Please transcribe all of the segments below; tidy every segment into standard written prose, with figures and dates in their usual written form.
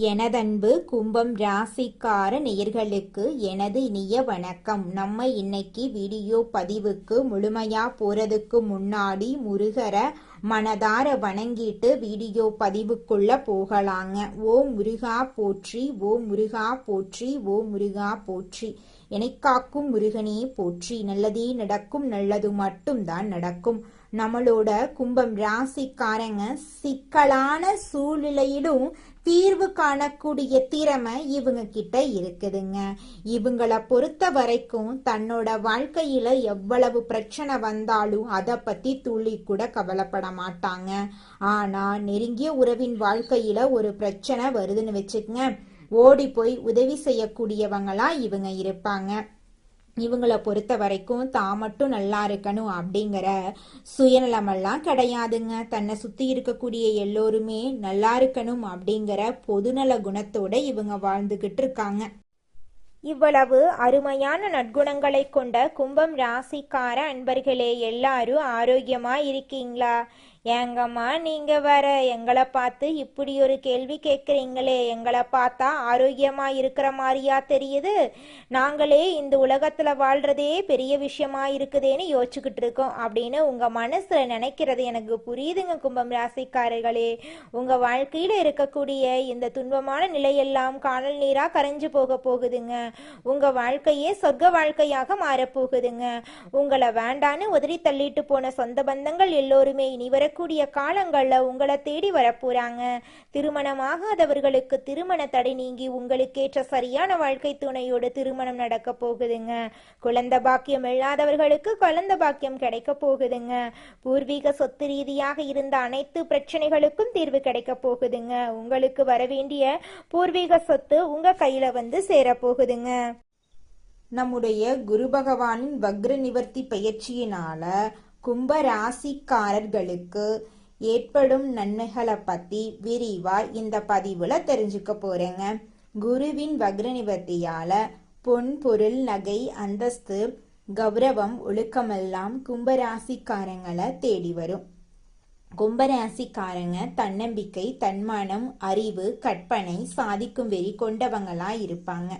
எனதன்பு கும்பம் ராசிக்கார நேயர்களுக்கு எனது இனிய வணக்கம். நம்ம இன்னைக்கு வீடியோ பதிவுக்கு முழுமையா போறதுக்கு முன்னாடி முருகரை மனதார வணங்கிட்டு வீடியோ பதிவுக்குள்ள போகலாங்க. ஓ முருகா போற்றி, ஓ முருகா போற்றி, ஓ முருகா போற்றி. காக்கும் முருகனே போற்றி. நல்லதே நடக்கும், நல்லது மட்டும்தான் நடக்கும். நம்மளோட கும்பம் ராசிக்காரங்க சிக்கலான சூழ்நிலையிலும் தீர்வு காணக்கூடிய திறமை இவங்க கிட்ட இருக்குதுங்க. இவங்கள பொறுத்த வரைக்கும் தன்னோட வாழ்க்கையில எவ்வளவு பிரச்சனை வந்தாலும் அதை பத்தி துளி கூட கவலைப்பட மாட்டாங்க. ஆனா நெருங்கிய உறவின் வாழ்க்கையில ஒரு பிரச்சனை வருதுன்னு வச்சுக்கங்க, ஓடி போய் உதவி செய்யக்கூடியவங்களா இவங்க இருப்பாங்க. இவங்கள பொறுத்த வரைக்கும் தான் மட்டும் நல்லா இருக்கணும் அப்படிங்கிற சுயநலமெல்லாம் கிடையாதுங்க. தன்னை சுத்தி இருக்கக்கூடிய எல்லோருமே நல்லா இருக்கணும் அப்படிங்கிற பொதுநல குணத்தோட இவங்க வாழ்ந்துகிட்டு இருக்காங்க. இவ்வளவு அருமையான நற்குணங்களை கொண்ட கும்பம் ராசிக்கார அன்பர்களே, எல்லாரும் ஆரோக்கியமா இருக்கீங்களா? ஏங்கம்மா நீங்க வர எங்களை பார்த்து இப்படி ஒரு கேள்வி கேட்குறீங்களே, எங்களை பார்த்தா ஆரோக்கியமா இருக்கிற மாதிரியா தெரியுது? நாங்களே இந்த உலகத்துல வாழ்றதே பெரிய விஷயமா இருக்குதேன்னு யோசிச்சுக்கிட்டு இருக்கோம் அப்படின்னு உங்க மனசுல நினைக்கிறது எனக்கு புரியுதுங்க. கும்பம் ராசிக்காரர்களே, உங்க வாழ்க்கையில இருக்கக்கூடிய இந்த துன்பமான நிலையெல்லாம் காணல் நீரா கரைஞ்சு போக போகுதுங்க. உங்க வாழ்க்கையே சொர்க்க வாழ்க்கையாக மாறப்போகுதுங்க. உங்களை வேண்டான்னு உதறி தள்ளிட்டு போன சொந்த பந்தங்கள் எல்லோருமே இனி வரக்கூடிய காலங்கள்ல உங்களை தேடி வரப்போறாங்க. திருமணமாகாதவர்களுக்கு திருமண தடை நீங்கி உங்களுக்கேற்ற சரியான வாழ்க்கை துணையோடு திருமணம் நடக்க போகுதுங்க. குழந்தை பாக்கியம் இல்லாதவர்களுக்கு குழந்தை பாக்கியம் கிடைக்க போகுதுங்க. பூர்வீக சொத்து ரீதியாக இருந்த அனைத்து பிரச்சனைகளுக்கும் தீர்வு கிடைக்க போகுதுங்க. உங்களுக்கு வர வேண்டிய பூர்வீக சொத்து உங்க கையில வந்து சேர போகுதுங்க. நம்முடைய குரு பகவானின் வக்ர நிவர்த்தி பயிற்சியினால கும்ப ராசிக்காரர்களுக்கு ஏற்படும் நன்மைகளை பத்தி விரிவா இந்த பதிவுல தெரிஞ்சுக்க போறேங்க. குருவின் வக்ர நிவர்த்தியால பொன் பொருள் நகை அந்தஸ்து கௌரவம் ஒழுக்கமெல்லாம் கும்பராசிக்காரங்களை தேடி வரும். கும்பராசிக்காரங்க தன்னம்பிக்கை, தன்மானம், அறிவு, கற்பனை சாதிக்கும் வெறி கொண்டவங்களா இருப்பாங்க.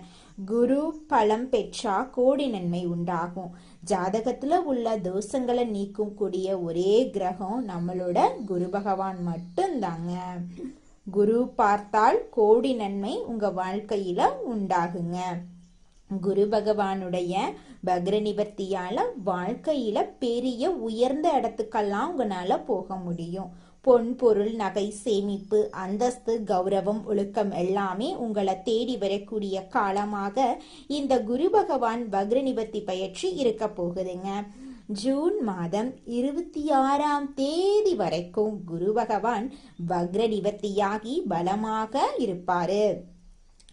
குரு பலம் பெற்றா கோடி நன்மை உண்டாகும். ஜாதகத்துல உள்ள தோஷங்களை நீக்கும் கூடிய ஒரே கிரகம் நம்மளோட குரு பகவான் மட்டும்தாங்க. குரு பார்த்தால் கோடி நன்மை உங்க வாழ்க்கையில உண்டாகுங்க. குரு பகவானுடைய வக்ர நிவர்த்தியால வாழ்க்கையில பெரிய உயர்ந்த இடத்துக்கெல்லாம் உங்களால போக முடியும். பொன் பொருள் நகை சேமிப்பு அந்தஸ்து கௌரவம் ஒழுக்கம் எல்லாமே உங்களை தேடி வரக்கூடிய காலமாக இந்த குரு பகவான் வக்ர நிவர்த்தி பயிற்சி இருக்க போகுதுங்க. ஜூன் மாதம் 26ஆம் தேதி வரைக்கும் குரு பகவான் வக்ர நிவர்த்தியாகி பலமாக இருப்பாரு.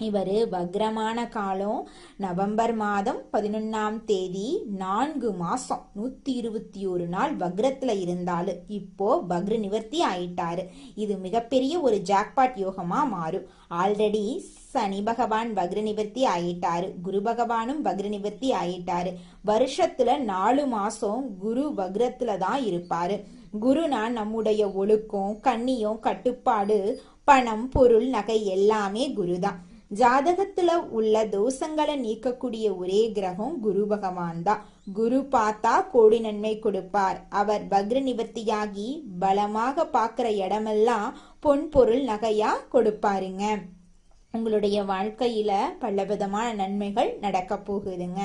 இவர் வக்ரமான காலம் நவம்பர் மாதம் 11ஆம் தேதி 4 மாசம் 121 நாள் வக்ரத்துல இருந்தாலு இப்போ வக்ர நிவர்த்தி ஆயிட்டாரு. இது மிகப்பெரிய ஒரு ஜாக்பாட் யோகமா மாறும். ஆல்ரெடி சனி பகவான் வக்ர நிவர்த்தி ஆயிட்டாரு, குரு பகவானும் வக்ர நிவர்த்தி ஆயிட்டாரு. வருஷத்துல 4 மாசம் குரு வக்ரத்துல தான் இருப்பாரு. குருனா நம்முடைய ஒழுக்கம், கண்ணியம், கட்டுப்பாடு, பணம், பொருள், நகை எல்லாமே குருதான். ஜாதகத்துல உள்ள தோஷங்களை நீக்கக்கூடிய ஒரே கிரகம் குரு பகவான் தான். குரு பார்த்தா கோடி நன்மை கொடுப்பார். அவர் வக்ர நிவர்த்தியாகி பலமாக பார்க்கிற இடமெல்லாம் பொன் பொருள் நகையா கொடுப்பாருங்க. உங்களுடைய வாழ்க்கையில பலவிதமான நன்மைகள் நடக்க போகுதுங்க.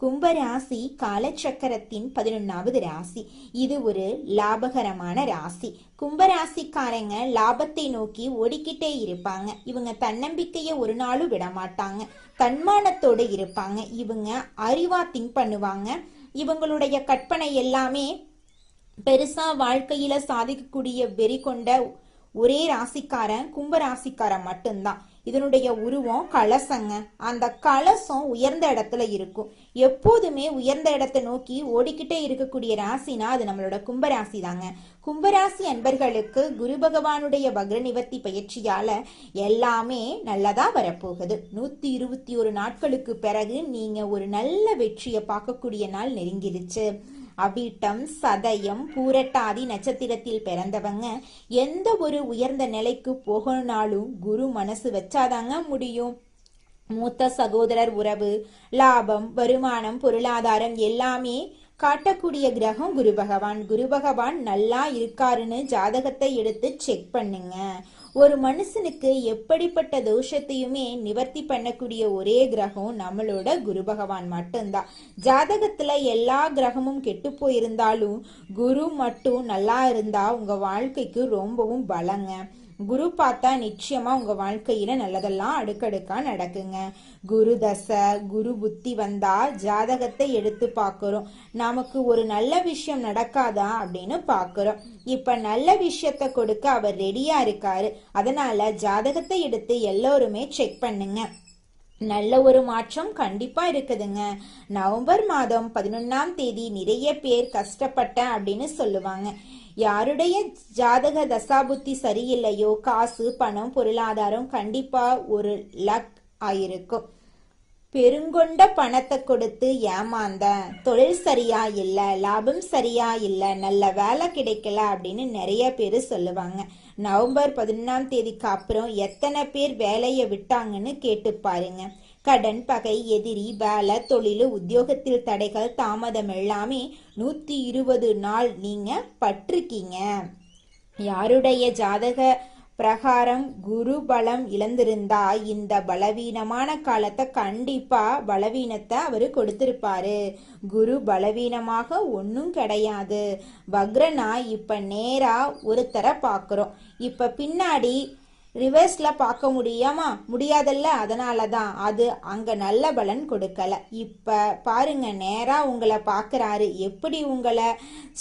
கும்பராசி காலச்சக்கரத்தின் 11வது ராசி. இது ஒரு லாபகரமான ராசி. கும்பராசிக்காரங்க லாபத்தை நோக்கி ஓடிக்கிட்டே இருப்பாங்க. இவங்க தன்னம்பிக்கைய ஒரு நாளும் விட மாட்டாங்க. தன்மானத்தோடு இருப்பாங்க. இவங்க அறிவா திங்க் பண்ணுவாங்க. இவங்களுடைய கற்பனை எல்லாமே பெருசா வாழ்க்கையில சாதிக்கக்கூடிய வெறி கொண்ட ஒரே ராசிக்காரன் கும்ப ராசிக்காரன் மட்டும்தான். இதனுடைய உருவம் கலசங்க. அந்த கலசம் உயர்ந்த இடத்துல இருக்கும். எப்போதுமே உயர்ந்த இடத்தை நோக்கி ஓடிக்கிட்டே இருக்கக்கூடிய ராசினா அது நம்மளோட கும்பராசி தாங்க. கும்பராசி அன்பர்களுக்கு குரு பகவானுடைய வக்ர நிவர்த்தி பயிற்சியால எல்லாமே நல்லதா வரப்போகுது. 121 நாட்களுக்கு பிறகு நீங்க ஒரு நல்ல வெற்றியை பார்க்கக்கூடிய நாள் நெருங்கிடுச்சு. அவிட்டம், சதயம், பூரட்டாதி நட்சத்திரத்தில் பிறந்தவங்க எந்த ஒரு உயர்ந்த நிலைக்கு போகணும்னாலும் குரு மனசு வச்சாதாங்க முடியும். மூத்த சகோதரர் உறவு, லாபம், வருமானம், பொருளாதாரம் எல்லாமே காட்டக்கூடிய கிரகம் குரு பகவான். குரு பகவான் நல்லா இருக்காருன்னு ஜாதகத்தை எடுத்து செக் பண்ணுங்க. ஒரு மனுஷனுக்கு எப்படிப்பட்ட தோஷத்தையுமே நிவர்த்தி பண்ணக்கூடிய ஒரே கிரகம் நம்மளோட குரு பகவான் மட்டும்தான். ஜாதகத்துல எல்லா கிரகமும் கெட்டு போயிருந்தாலும் குரு மட்டும் நல்லா இருந்தா உங்க வாழ்க்கைக்கு ரொம்பவும் பலங்க. குரு பார்த்தா நிச்சயமா உங்க வாழ்க்கையில நல்லதெல்லாம் அடுக்கடுக்கா நடக்குங்க. குரு தசை, குரு புத்தி வந்தா ஜாதகத்தை எடுத்து பார்க்கிறோம். நமக்கு ஒரு நல்ல விஷயம் நடக்காதா அப்படின்னு பார்க்கிறோம். இப்ப நல்ல விஷயத்த கொடுக்க அவர் ரெடியா இருக்காரு. அதனால ஜாதகத்தை எடுத்து எல்லோருமே செக் பண்ணுங்க. நல்ல ஒரு மாற்றம் கண்டிப்பா இருக்குதுங்க. நவம்பர் மாதம் 11ஆம் தேதி நிறைய பேர் கஷ்டப்பட்டேன் அப்படின்னு சொல்லுவாங்க. யாருடைய ஜாதக தசாபுத்தி சரியில்லையோ காசு, பணம், பொருளாதாரம் கண்டிப்பா ஒரு லக் ஆயிருக்கும். பெருங்கொண்ட பணத்தை கொடுத்து ஏமாந்த, தொழில் சரியா இல்ல, லாபம் சரியா இல்ல, நல்ல வேலை கிடைக்கல அப்படின்னு நிறைய பேர் சொல்லுவாங்க. நவம்பர் 11ஆம் தேதிக்கு அப்புறம் எத்தனை பேர் வேலையை விட்டாங்கன்னு கேட்டு பாருங்க. கடன், பகை, எதிரி, வேலை, தொழில், உத்தியோகத்தில் தடைகள், தாமதம் எல்லாமே 120 நாள் நீங்க பட்டிருக்கீங்க. யாருடைய ஜாதக பிரகாரம் குரு பலம் இழந்திருந்தா இந்த பலவீனமான காலத்தை கண்டிப்பா பலவீனத்தை அவரு கொடுத்திருப்பாரு. குரு பலவீனமாக ஒன்னும் கிடையாது. வக்ரனா இப்ப நேரா ஒருத்தரை பாக்குறோம். இப்ப பின்னாடி ரிவர்ஸ்ல பார்க்க முடியாதல்ல. அதனாலதான் அது அங்க நல்ல பலன் கொடுக்கல. இப்ப பாருங்க, நேரா உங்களை பாக்குறாரு. எப்படி உங்களை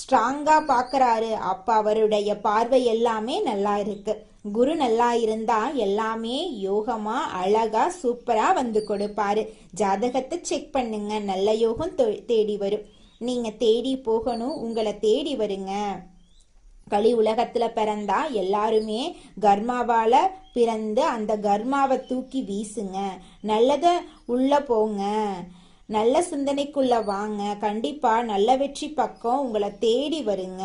ஸ்ட்ராங்கா பாக்குறாரு. அப்ப அவருடைய பார்வை எல்லாமே நல்லா இருக்கு. குரு நல்லா இருந்தா எல்லாமே யோகமா அழகா சூப்பரா வந்து கொடுப்பாரு. ஜாதகத்தை செக் பண்ணுங்க. நல்ல யோகம் தேடி வரும். நீங்க தேடி போகணும், உங்களை தேடி வருங்க. கலி உலகத்துல பிறந்தா எல்லாருமே கர்மாவால பிறந்து அந்த கர்மாவை தூக்கி வீசுங்க. நல்லத உள்ள போங்க, நல்ல சிந்தனைக்குள்ள வாங்க. கண்டிப்பா நல்ல வெற்றி பக்கம் உங்களை தேடி வருங்க.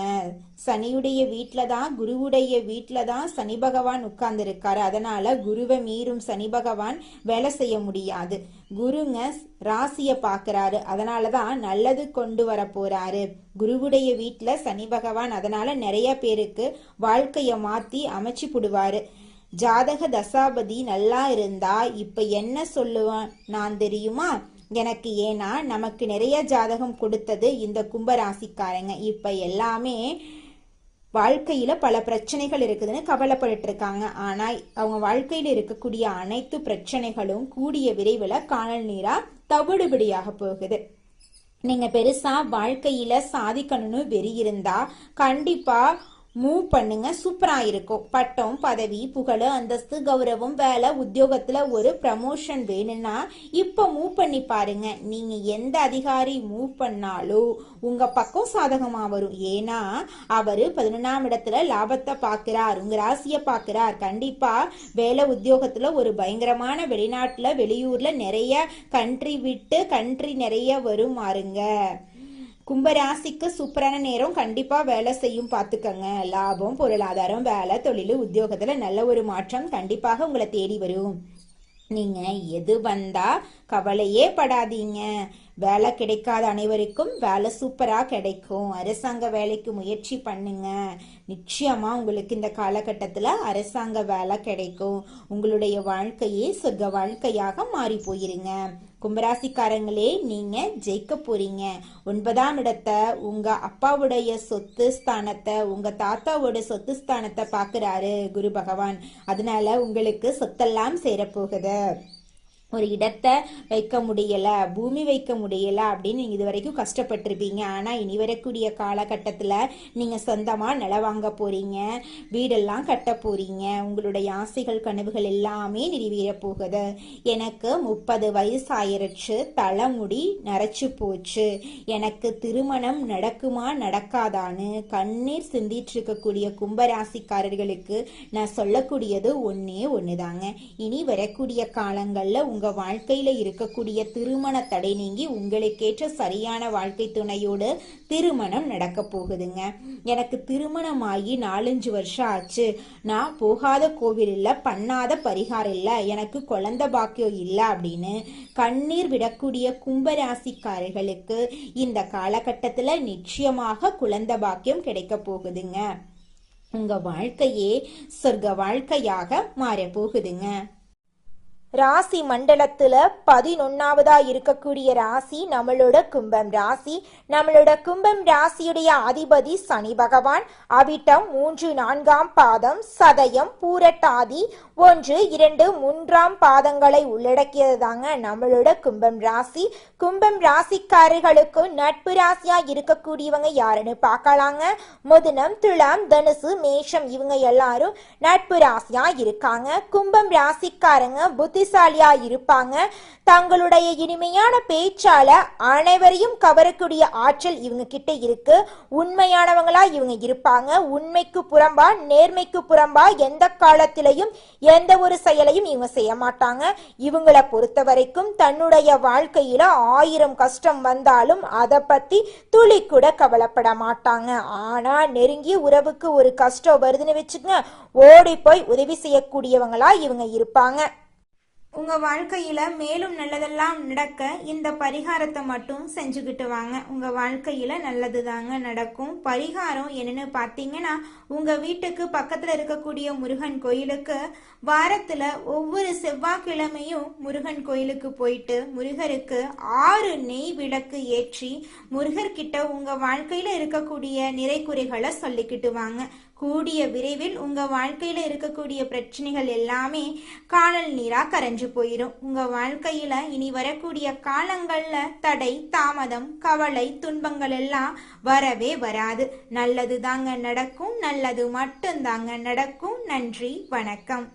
சனியுடைய வீட்டுல தான், குருவுடைய வீட்டுல தான் சனி பகவான் உட்கார்ந்து இருக்காரு. அதனால குருவை மீறும் சனி பகவான் வேலை செய்ய முடியாது. குருங்க ராசிய பாக்குறாரு. அதனாலதான் நல்லது கொண்டு வர போறாரு. குருவுடைய வீட்டுல சனி பகவான். அதனால நிறைய பேருக்கு வாழ்க்கைய மாத்தி அமைச்சு புடுவாரு. ஜாதக தசாபதி நல்லா இருந்தா இப்ப என்ன சொல்லுவான் நான் தெரியுமா எனக்கு? ஏன்னா நமக்கு நிறைய ஜாதகம் கொடுத்தது இந்த கும்பராசிக்காரங்க. இப்ப எல்லாமே வாழ்க்கையில பல பிரச்சனைகள் இருக்குதுன்னு கவலைப்பட்டு இருக்காங்க. ஆனா அவங்க வாழ்க்கையில இருக்கக்கூடிய அனைத்து பிரச்சனைகளும் கூடிய விரைவில் காணல் நீரா தவிடுபடியாக போகுது. நீங்க பெருசா வாழ்க்கையில சாதிக்கணும்னு வெறி இருந்தா கண்டிப்பா மூவ் பண்ணுங்க. சூப்பரா இருக்கும். பட்டம், பதவி, புகழ், அந்தஸ்து, கௌரவம், வேலை, உத்தியோகத்துல ஒரு ப்ரமோஷன் வேணும்னா இப்ப மூவ் பண்ணி பாருங்க. நீங்க எந்த அதிகாரி மூவ் பண்ணாலும் உங்க பக்கம் சாதகமா வரும். ஏன்னா அவரு 11ஆம் இடத்துல லாபத்தை பாக்குறார், உங்க ராசிய பாக்குறார். கண்டிப்பா வேலை உத்தியோகத்துல ஒரு பயங்கரமான வெளிநாட்டுல வெளியூர்ல நிறைய கண்ட்ரி விட்டு கண்ட்ரி நிறைய வருமாறுங்க. கும்பராசிக்கு சூப்பரான நேரம். கண்டிப்பா வேலை செய்யும் பார்த்துக்கங்க. லாபம், பொருளாதாரம், வேலை, தொழில், உத்தியோகத்துல நல்ல ஒரு மாற்றம் கண்டிப்பாக உங்களை தேடி வரும். நீங்க எது வந்தா கவலையே படாதீங்க. வேலை கிடைக்காத அனைவருக்கும் வேலை சூப்பரா கிடைக்கும். அரசாங்க வேலைக்கு முயற்சி பண்ணுங்க. நிச்சயமா உங்களுக்கு இந்த காலகட்டத்துல அரசாங்க வேலை கிடைக்கும். உங்களுடைய வாழ்க்கையே சொர்க்க வாழ்க்கையாக மாறி போயிருங்க. கும்பராசிக்காரங்களே, நீங்க ஜெயிக்க போறீங்க. 9ஆம் இடத்தை, உங்க அப்பாவுடைய சொத்து ஸ்தானத்தை, உங்க தாத்தாவோட சொத்து ஸ்தானத்தை பாக்குறாரு குரு பகவான். அதனால உங்களுக்கு சொத்தெல்லாம் சேரப்போகுது. ஒரு இடத்தை வைக்க முடியல, பூமி வைக்க முடியல அப்படின்னு நீங்க இது வரைக்கும் கஷ்டப்பட்டிருப்பீங்க. ஆனா இனி வரக்கூடிய காலகட்டத்துல நீங்க சொந்தமா நிலம் வாங்க போறீங்க, வீடெல்லாம் கட்ட போறீங்க. உங்களுடைய ஆசைகள் கனவுகள் எல்லாமே நிறைவேற போகுது. எனக்கு 30 வயசு ஆயிருச்சு, தலைமுடி நரைச்சு போச்சு, எனக்கு திருமணம் நடக்குமா நடக்காதான்னு கண்ணீர் சிந்திட்டு இருக்கக்கூடிய கும்பராசிக்காரர்களுக்கு நான் சொல்லக்கூடியது ஒன்னே ஒண்ணுதாங்க. இனி வரக்கூடிய காலங்கள்ல உங்க வாழ்க்கையில இருக்கக்கூடிய திருமண தடை நீங்கி உங்களுக்கேற்ற சரியான வாழ்க்கை துணையோடு திருமணம் நடக்க போகுதுங்க. எனக்கு திருமணமாகி 4-5 வருஷம் ஆச்சு, நான் போகாத கோவில் இல்ல, பண்ணாத பரிகாரம் இல்ல, எனக்கு குழந்தை பாக்கியம் இல்ல அப்படின்னு கண்ணீர் விடக்கூடிய கும்பராசிக்காரர்களுக்கு இந்த காலகட்டத்துல நிச்சயமாக குழந்தை பாக்கியம் கிடைக்க போகுதுங்க. உங்க வாழ்க்கையே சொர்க்க வாழ்க்கையாக மாற போகுதுங்க. ராசி மண்டலத்துல 11வதா இருக்கக்கூடிய ராசி நம்மளோட கும்பம் ராசி. நம்மளோட கும்பம் ராசியுடைய அதிபதி சனி பகவான். அவிட்டம் 3-4 பாதம், சதயம், பூரட்டாதி 1-2-3 பாதங்களை உள்ளடக்கியது தாங்க நம்மளோட கும்பம் ராசி. கும்பம் ராசிக்காரர்களுக்கு நட்பு ராசியா இருக்கக்கூடியவங்க யாருன்னு பார்க்கலாங்க. மிதுனம், துலாம், தனுசு, மேஷம் இவங்க எல்லாரும் நட்பு ராசியா இருக்காங்க. கும்பம் ராசிக்காரங்க புத்திசாலியா இருப்பாங்க. தங்களுடைய இனிமையான பேச்சால அனைவரையும் கவரக்கூடிய ஆற்றல் இவங்க கிட்ட இருக்கு. உண்மையானவங்களா இவங்க இருப்பாங்க. உண்மைக்கு புறம்பா, நேர்மைக்கு புறம்பா எந்த காலத்திலையும் எந்த ஒரு செயலையும் இவங்க செய்ய மாட்டாங்க. இவங்களை பொறுத்த வரைக்கும் தன்னுடைய வாழ்க்கையில 1000 கஷ்டம் வந்தாலும் அதை பத்தி துளி கூட கவலைப்பட மாட்டாங்க. ஆனா நெருங்கிய உறவுக்கு ஒரு கஷ்டம் வருதுன்னு வச்சுக்கோங்க, ஓடி போய் உதவி செய்யக்கூடியவங்களா இவங்க இருப்பாங்க. உங்க வாழ்க்கையில மேலும் நல்லதெல்லாம் நடக்க இந்த பரிகாரத்தை மட்டும் செஞ்சுக்கிட்டு வாங்க. உங்க வாழ்க்கையில நல்லது தாங்க நடக்கும். பரிகாரம் என்னன்னு பார்த்தீங்கன்னா, உங்க வீட்டுக்கு பக்கத்துல இருக்கக்கூடிய முருகன் கோயிலுக்கு வாரத்துல ஒவ்வொரு செவ்வாய்க்கிழமையும் முருகன் கோயிலுக்கு போயிட்டு முருகருக்கு 6 நெய் விளக்கு ஏற்றி முருகர்கிட்ட உங்க வாழ்க்கையில இருக்கக்கூடிய நிறைகுறைகளை சொல்லிக்கிட்டு வாங்க. கூடிய விரைவில் உங்க வாழ்க்கையில இருக்கக்கூடிய பிரச்சனைகள் எல்லாமே காணல் நீரா கரைஞ்சு போயிடும். உங்க வாழ்க்கையில இனி வரக்கூடிய காலங்கள்ல தடை, தாமதம், கவலை, துன்பங்கள் எல்லாம் வரவே வராது. நல்லது தாங்க நடக்கும். நல்லது மட்டும் தாங்க நடக்கும். நன்றி, வணக்கம்.